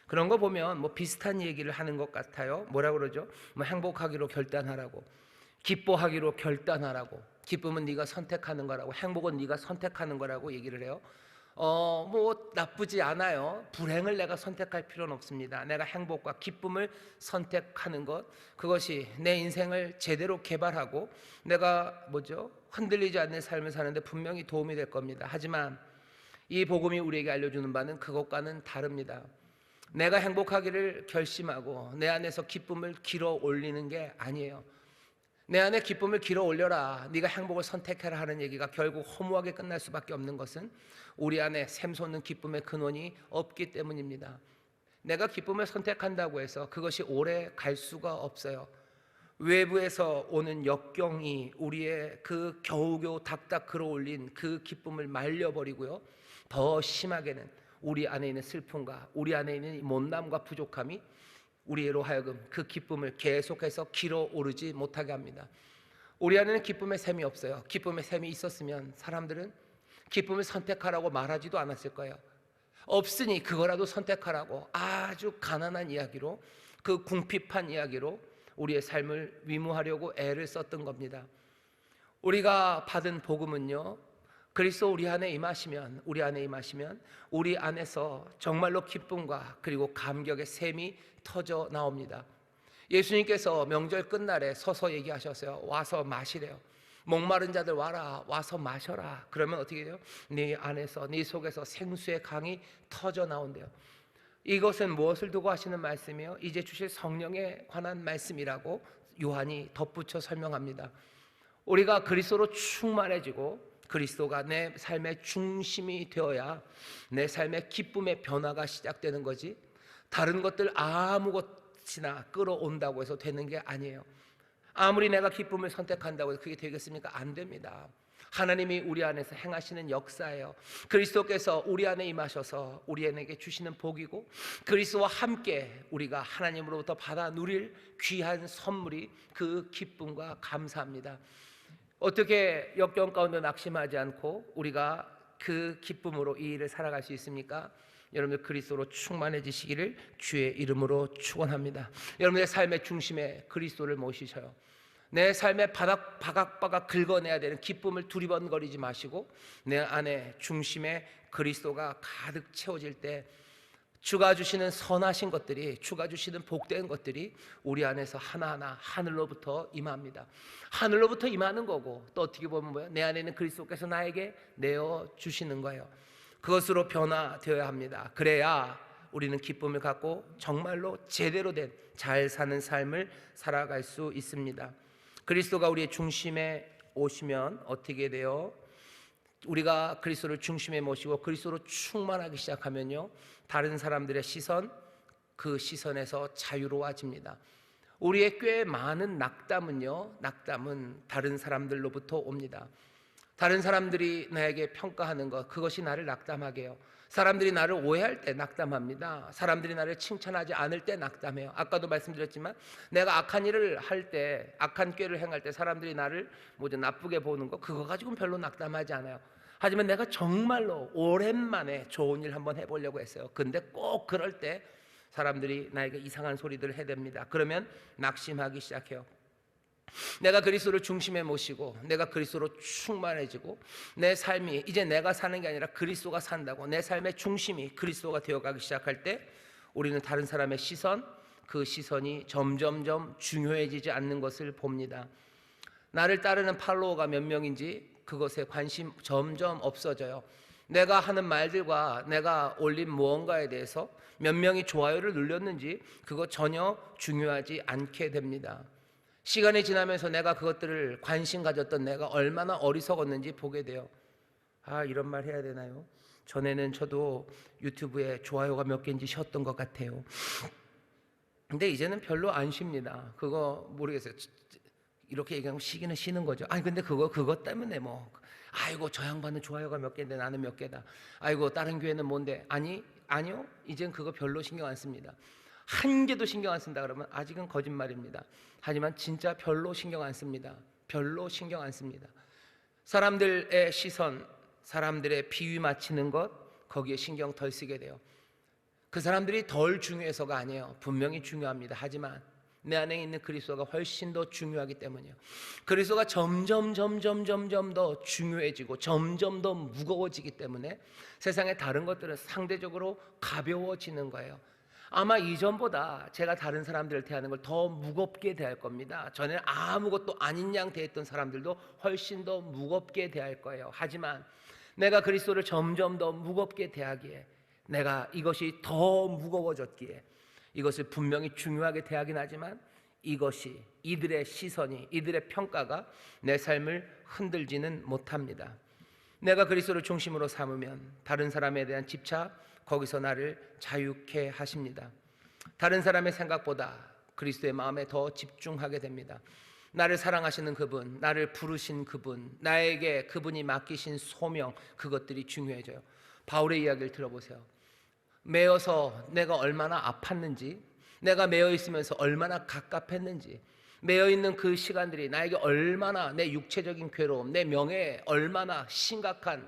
그런 거 보면 뭐 비슷한 얘기를 하는 것 같아요. 뭐라 그러죠? 뭐 행복하기로 결단하라고, 기뻐하기로 결단하라고, 기쁨은 네가 선택하는 거라고, 행복은 네가 선택하는 거라고 얘기를 해요. 뭐 나쁘지 않아요. 불행을 내가 선택할 필요는 없습니다. 내가 행복과 기쁨을 선택하는 것, 그것이 내 인생을 제대로 개발하고 내가 흔들리지 않는 삶을 사는데 분명히 도움이 될 겁니다. 하지만 이 복음이 우리에게 알려주는 바는 그것과는 다릅니다. 내가 행복하기를 결심하고 내 안에서 기쁨을 길어 올리는 게 아니에요. 내 안에 기쁨을 길어 올려라, 네가 행복을 선택해라 하는 얘기가 결국 허무하게 끝날 수밖에 없는 것은 우리 안에 샘솟는 기쁨의 근원이 없기 때문입니다. 내가 기쁨을 선택한다고 해서 그것이 오래 갈 수가 없어요. 외부에서 오는 역경이 우리의 그 겨우겨우 닥닥 끌어올린 그 기쁨을 말려버리고요, 더 심하게는 우리 안에 있는 슬픔과 우리 안에 있는 못남과 부족함이 우리로 하여금 그 기쁨을 계속해서 길어 오르지 못하게 합니다. 우리 안에는 기쁨의 샘이 없어요. 기쁨의 샘이 있었으면 사람들은 기쁨을 선택하라고 말하지도 않았을 거예요. 없으니 그거라도 선택하라고 아주 가난한 이야기로, 그 궁핍한 이야기로 우리의 삶을 위무하려고 애를 썼던 겁니다. 우리가 받은 복음은요, 그리스도 우리 안에 임하시면 우리 안에서 정말로 기쁨과 그리고 감격의 샘이 터져 나옵니다. 예수님께서 명절 끝날에 서서 얘기하셨어요. 와서 마시래요. 목마른 자들 와라, 와서 마셔라. 그러면 어떻게 돼요? 네 안에서, 네 속에서 생수의 강이 터져 나온대요. 이것은 무엇을 두고 하시는 말씀이요? 이제 주실 성령에 관한 말씀이라고 요한이 덧붙여 설명합니다. 우리가 그리스도로 충만해지고 그리스도가 내 삶의 중심이 되어야 내 삶의 기쁨의 변화가 시작되는 거지, 다른 것들 아무것이나 끌어온다고 해서 되는 게 아니에요. 아무리 내가 기쁨을 선택한다고 해서 그게 되겠습니까? 안 됩니다. 하나님이 우리 안에서 행하시는 역사예요. 그리스도께서 우리 안에 임하셔서 우리에게 주시는 복이고, 그리스도와 함께 우리가 하나님으로부터 받아 누릴 귀한 선물이 그 기쁨과 감사합니다. 어떻게 역경 가운데 낙심하지 않고 우리가 그 기쁨으로 이 일을 살아갈 수 있습니까? 여러분들 그리스도로 충만해지시기를 주의 이름으로 축원합니다. 여러분의 삶의 중심에 그리스도를 모시셔요. 내 삶의 바각바각 긁어내야 되는 기쁨을 두리번거리지 마시고 내 안에 중심에 그리스도가 가득 채워질 때 주가 주시는 선하신 것들이, 주가 주시는 복된 것들이 우리 안에서 하나하나 하늘로부터 임합니다. 하늘로부터 임하는 거고, 또 어떻게 보면 뭐예요? 내 안에 있는 그리스도께서 나에게 내어주시는 거예요. 그것으로 변화되어야 합니다. 그래야 우리는 기쁨을 갖고 정말로 제대로 된 잘 사는 삶을 살아갈 수 있습니다. 그리스도가 우리의 중심에 오시면 어떻게 돼요? 우리가 그리스도를 중심에 모시고 그리스도로 충만하기 시작하면요, 다른 사람들의 시선, 그 시선에서 자유로워집니다. 우리의 꽤 많은 낙담은요, 낙담은 다른 사람들로부터 옵니다. 다른 사람들이 나에게 평가하는 것, 그것이 나를 낙담하게 해요. 사람들이 나를 오해할 때 낙담합니다. 사람들이 나를 칭찬하지 않을 때 낙담해요. 아까도 말씀드렸지만 내가 악한 일을 할 때, 악한 꾀를 행할 때 사람들이 나를 뭐죠, 나쁘게 보는 거, 그거 가지고는 별로 낙담하지 않아요. 하지만 내가 정말로 오랜만에 좋은 일 한번 해보려고 했어요. 근데 꼭 그럴 때 사람들이 나에게 이상한 소리들을 해댑니다. 그러면 낙심하기 시작해요. 내가 그리스도를 중심에 모시고 내가 그리스도로 충만해지고 내 삶이 이제 내가 사는 게 아니라 그리스도가 산다고, 내 삶의 중심이 그리스도가 되어가기 시작할 때 우리는 다른 사람의 시선, 그 시선이 점점점 중요해지지 않는 것을 봅니다. 나를 따르는 팔로워가 몇 명인지 그것에 관심 점점 없어져요. 내가 하는 말들과 내가 올린 무언가에 대해서 몇 명이 좋아요를 눌렸는지 그거 전혀 중요하지 않게 됩니다. 시간이 지나면서 내가 그것들을 관심 가졌던 내가 얼마나 어리석었는지 보게 돼요. 아, 이런 말 해야 되나요? 전에는 저도 유튜브에 좋아요가 몇 개인지 쉬었던 것 같아요. 근데 이제는 별로 안 쉽니다. 그거 모르겠어요. 이렇게 얘기하면 쉬기는 쉬는 거죠. 아니 근데 그것 때문에 뭐, 아이고 저 양반은 좋아요가 몇 개인데 나는 몇 개다. 아이고 다른 교회는 뭔데? 아니요. 이젠 그거 별로 신경 안 씁니다. 한 개도 신경 안 쓴다 그러면 아직은 거짓말입니다. 하지만 진짜 별로 신경 안 씁니다. 별로 신경 안 씁니다. 사람들의 시선, 사람들의 비위 맞히는 것, 거기에 신경 덜 쓰게 돼요. 그 사람들이 덜 중요해서가 아니에요. 분명히 중요합니다. 하지만 내 안에 있는 그리스도가 훨씬 더 중요하기 때문이에요. 그리스도가 점점 더 중요해지고 점점 더 무거워지기 때문에 세상의 다른 것들은 상대적으로 가벼워지는 거예요. 아마 이전보다 제가 다른 사람들을 대하는 걸 더 무겁게 대할 겁니다. 전에는 아무것도 아닌 양 대했던 사람들도 훨씬 더 무겁게 대할 거예요. 하지만 내가 그리스도를 점점 더 무겁게 대하기에, 내가 이것이 더 무거워졌기에, 이것을 분명히 중요하게 대하긴 하지만 이것이, 이들의 시선이, 이들의 평가가 내 삶을 흔들지는 못합니다. 내가 그리스도를 중심으로 삼으면 다른 사람에 대한 집착, 거기서 나를 자유케 하십니다. 다른 사람의 생각보다 그리스도의 마음에 더 집중하게 됩니다. 나를 사랑하시는 그분, 나를 부르신 그분, 나에게 그분이 맡기신 소명, 그것들이 중요해져요. 바울의 이야기를 들어보세요. 매여서 내가 얼마나 아팠는지, 내가 매여 있으면서 얼마나 갑갑했는지, 매여 있는 그 시간들이 나에게 얼마나 내 육체적인 괴로움, 내 명예에 얼마나 심각한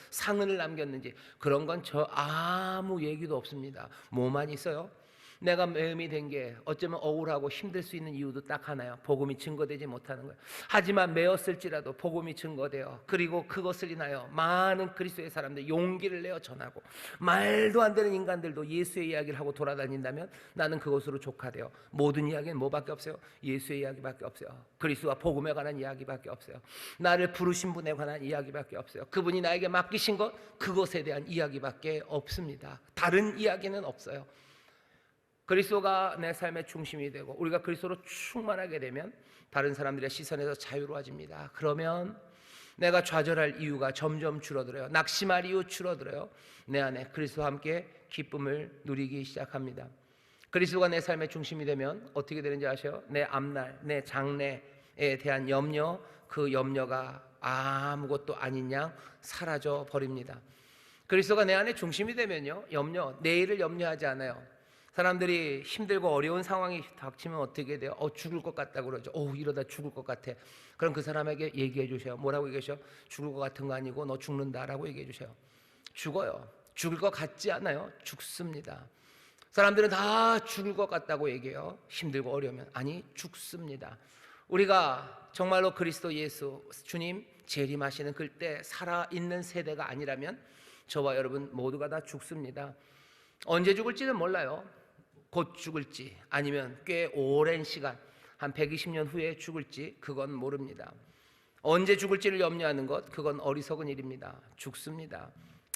상흔을 남겼는지, 그런 건 저 아무 얘기도 없습니다. 뭐만 있어요? 내가 매음이 된 게 어쩌면 억울하고 힘들 수 있는 이유도 딱 하나요. 복음이 증거되지 못하는 거예요. 하지만 매었을지라도 복음이 증거되어 그리고 그것을 인하여 많은 그리스도의 사람들 용기를 내어 전하고 말도 안 되는 인간들도 예수의 이야기를 하고 돌아다닌다면 나는 그것으로 족하되어 모든 이야기는 뭐밖에 없어요? 예수의 이야기밖에 없어요. 그리스도와 복음에 관한 이야기밖에 없어요. 나를 부르신 분에 관한 이야기밖에 없어요. 그분이 나에게 맡기신 것 그것에 대한 이야기밖에 없습니다. 다른 이야기는 없어요. 그리스도가 내 삶의 중심이 되고 우리가 그리스도로 충만하게 되면 다른 사람들의 시선에서 자유로워집니다. 그러면 내가 좌절할 이유가 점점 줄어들어요. 낙심할 이유 줄어들어요. 내 안에 그리스도와 함께 기쁨을 누리기 시작합니다. 그리스도가 내 삶의 중심이 되면 어떻게 되는지 아세요? 내 앞날, 내 장래에 대한 염려, 그 염려가 아무것도 아닌 양 사라져 버립니다. 그리스도가 내 안에 중심이 되면요, 내일을 염려하지 않아요. 사람들이 힘들고 어려운 상황이 닥치면 어떻게 돼요? 죽을 것 같다고 그러죠. 이러다 죽을 것 같아. 그럼 그 사람에게 얘기해 주세요. 뭐라고 얘기하셔? 죽을 것 같은 거 아니고 너 죽는다라고 얘기해 주세요. 죽어요. 죽을 것 같지 않아요? 죽습니다. 사람들은 다 죽을 것 같다고 얘기해요. 힘들고 어려우면. 아니, 죽습니다. 우리가 정말로 그리스도 예수 주님 재림하시는 그때 살아있는 세대가 아니라면 저와 여러분 모두가 다 죽습니다. 언제 죽을지는 몰라요. 곧 죽을지 아니면 꽤 오랜 시간 한 120년 후에 죽을지 그건 모릅니다. 언제 죽을지를 염려하는 것 그건 어리석은 일입니다. 죽습니다.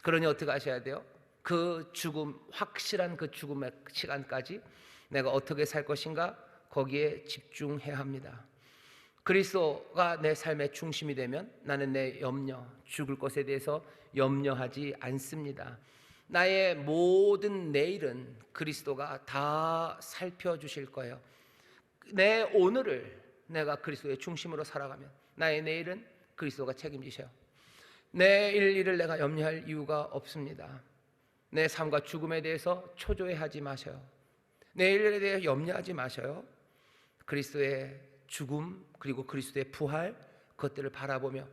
그러니 어떻게 하셔야 돼요? 그 죽음, 확실한 그 죽음의 시간까지 내가 어떻게 살 것인가 거기에 집중해야 합니다. 그리스도가 내 삶의 중심이 되면 나는 내 염려, 죽을 것에 대해서 염려하지 않습니다. 나의 모든 내일은 그리스도가 다 살펴주실 거예요. 내 오늘을 내가 그리스도의 중심으로 살아가면 나의 내일은 그리스도가 책임지셔요. 내일 일을 내가 염려할 이유가 없습니다. 내 삶과 죽음에 대해서 초조해하지 마셔요. 내일에 대해 염려하지 마셔요. 그리스도의 죽음 그리고 그리스도의 부활 그것들을 바라보며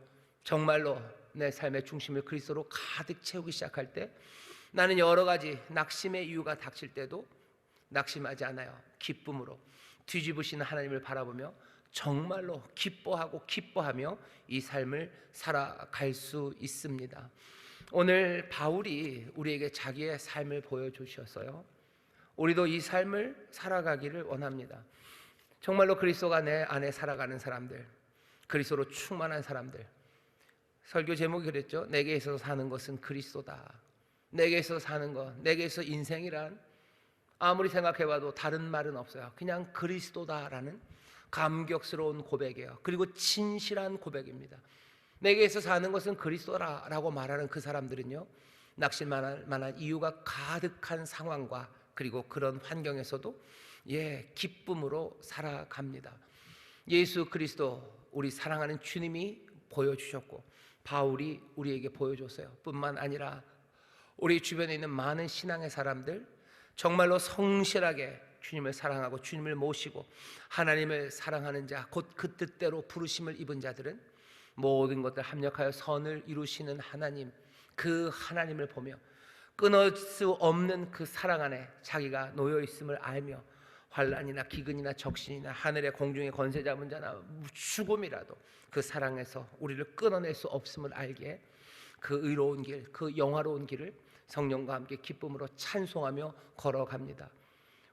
정말로 내 삶의 중심을 그리스도로 가득 채우기 시작할 때 나는 여러 가지 낙심의 이유가 닥칠 때도 낙심하지 않아요. 기쁨으로 뒤집으시는 하나님을 바라보며 정말로 기뻐하며 이 삶을 살아갈 수 있습니다. 오늘 바울이 우리에게 자기의 삶을 보여주셨어요. 우리도 이 삶을 살아가기를 원합니다. 정말로 그리스도가 내 안에 살아가는 사람들, 그리스도로 충만한 사람들. 설교 제목이 그랬죠. 내게 있어서 사는 것은 그리스도다. 내게 있어서 사는 것, 내게 있어서 인생이란 아무리 생각해봐도 다른 말은 없어요. 그냥 그리스도다라는 감격스러운 고백이에요. 그리고 진실한 고백입니다. 내게 있어서 사는 것은 그리스도라고 말하는 그 사람들은요, 낙심할 만한 이유가 가득한 상황과 그리고 그런 환경에서도 기쁨으로 살아갑니다. 예수 그리스도 우리 사랑하는 주님이 보여주셨고 바울이 우리에게 보여줬어요. 뿐만 아니라 우리 주변에 있는 많은 신앙의 사람들 정말로 성실하게 주님을 사랑하고 주님을 모시고 하나님을 사랑하는 자 곧 그 뜻대로 부르심을 입은 자들은 모든 것들 합력하여 선을 이루시는 하나님, 그 하나님을 보며 끊을 수 없는 그 사랑 안에 자기가 놓여 있음을 알며 환난이나 기근이나 적신이나 하늘의 공중의 권세 잡은 자나 죽음이라도 그 사랑에서 우리를 끊어낼 수 없음을 알기에 그 의로운 길, 그 영화로운 길을 성령과 함께 기쁨으로 찬송하며 걸어갑니다.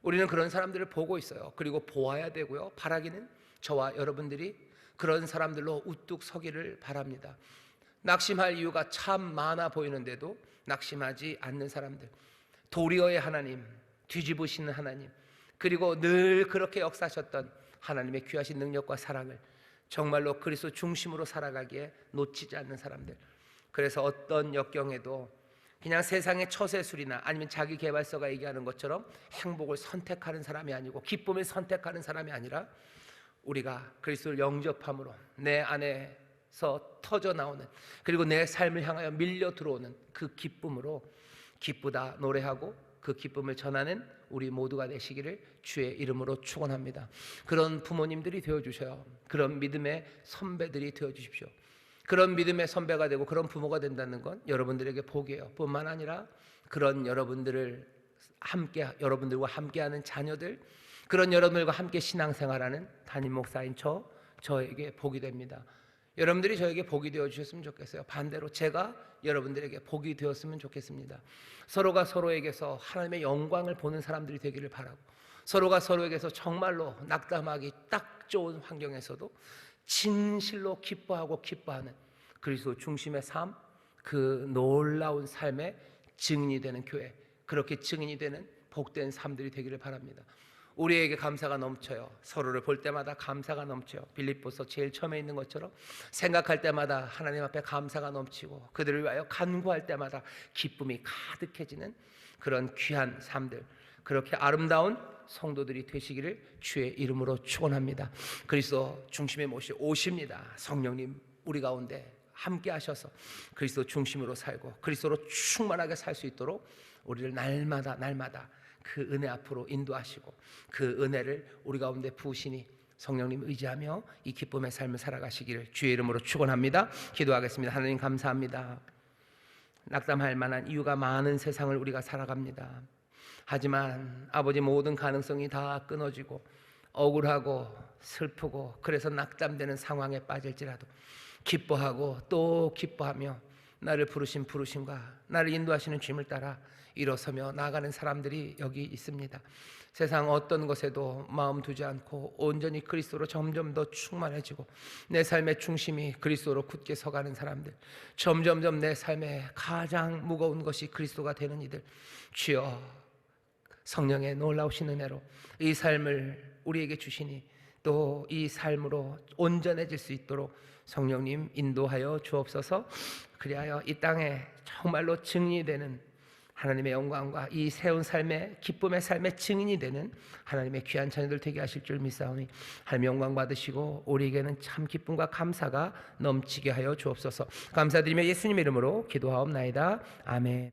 우리는 그런 사람들을 보고 있어요. 그리고 보아야 되고요. 바라기는 저와 여러분들이 그런 사람들로 우뚝 서기를 바랍니다. 낙심할 이유가 참 많아 보이는데도 낙심하지 않는 사람들, 도리어의 하나님, 뒤집으시는 하나님, 그리고 늘 그렇게 역사하셨던 하나님의 귀하신 능력과 사랑을 정말로 그리스도 중심으로 살아가기에 놓치지 않는 사람들. 그래서 어떤 역경에도 그냥 세상의 처세술이나 아니면 자기 개발서가 얘기하는 것처럼 행복을 선택하는 사람이 아니고 기쁨을 선택하는 사람이 아니라 우리가 그리스도를 영접함으로 내 안에서 터져 나오는 그리고 내 삶을 향하여 밀려 들어오는 그 기쁨으로 기쁘다 노래하고 그 기쁨을 전하는 우리 모두가 되시기를 주의 이름으로 축원합니다. 그런 부모님들이 되어주셔요. 그런 믿음의 선배들이 되어주십시오. 그런 믿음의 선배가 되고 그런 부모가 된다는 건 여러분들에게 복이에요. 뿐만 아니라 그런 여러분들을 함께 여러분들과 함께하는 자녀들, 그런 여러분들과 함께 신앙생활하는 담임 목사인 저에게 복이 됩니다. 여러분들이 저에게 복이 되어 주셨으면 좋겠어요. 반대로 제가 여러분들에게 복이 되었으면 좋겠습니다. 서로가 서로에게서 하나님의 영광을 보는 사람들이 되기를 바라고, 서로가 서로에게서 정말로 낙담하기 딱 좋은 환경에서도 진실로 기뻐하는 그리스도 중심의 삶, 그 놀라운 삶의 증인이 되는 교회, 그렇게 증인이 되는 복된 삶들이 되기를 바랍니다. 우리에게 감사가 넘쳐요. 서로를 볼 때마다 감사가 넘쳐요. 빌립보서 제일 처음에 있는 것처럼 생각할 때마다 하나님 앞에 감사가 넘치고 그들을 위하여 간구할 때마다 기쁨이 가득해지는 그런 귀한 삶들, 그렇게 아름다운 성도들이 되시기를 주의 이름으로 축원합니다. 그리스도 중심에 오십니다. 성령님 우리 가운데 함께 하셔서 그리스도 중심으로 살고 그리스도로 충만하게 살 수 있도록 우리를 날마다 그 은혜 앞으로 인도하시고 그 은혜를 우리 가운데 부으시니 성령님 의지하며 이 기쁨의 삶을 살아가시기를 주의 이름으로 축원합니다. 기도하겠습니다. 하나님 감사합니다. 낙담할 만한 이유가 많은 세상을 우리가 살아갑니다. 하지만 아버지, 모든 가능성이 다 끊어지고 억울하고 슬프고 그래서 낙담되는 상황에 빠질지라도 기뻐하고 또 기뻐하며 나를 부르신 부르심과 나를 인도하시는 주님을 따라 일어서며 나아가는 사람들이 여기 있습니다. 세상 어떤 것에도 마음 두지 않고 온전히 그리스도로 점점 더 충만해지고 내 삶의 중심이 그리스도로 굳게 서가는 사람들, 점점점 내 삶의 가장 무거운 것이 그리스도가 되는 이들, 주여 성령의 놀라우신 은혜로 이 삶을 우리에게 주시니 또 이 삶으로 온전해질 수 있도록 성령님 인도하여 주옵소서. 그리하여 이 땅에 정말로 증인이 되는 하나님의 영광과 이 세운 삶의 기쁨의 삶의 증인이 되는 하나님의 귀한 자녀들 되게 하실 줄 믿사오니 하나님 영광 받으시고 우리에게는 참 기쁨과 감사가 넘치게 하여 주옵소서. 감사드리며 예수님 이름으로 기도하옵나이다. 아멘.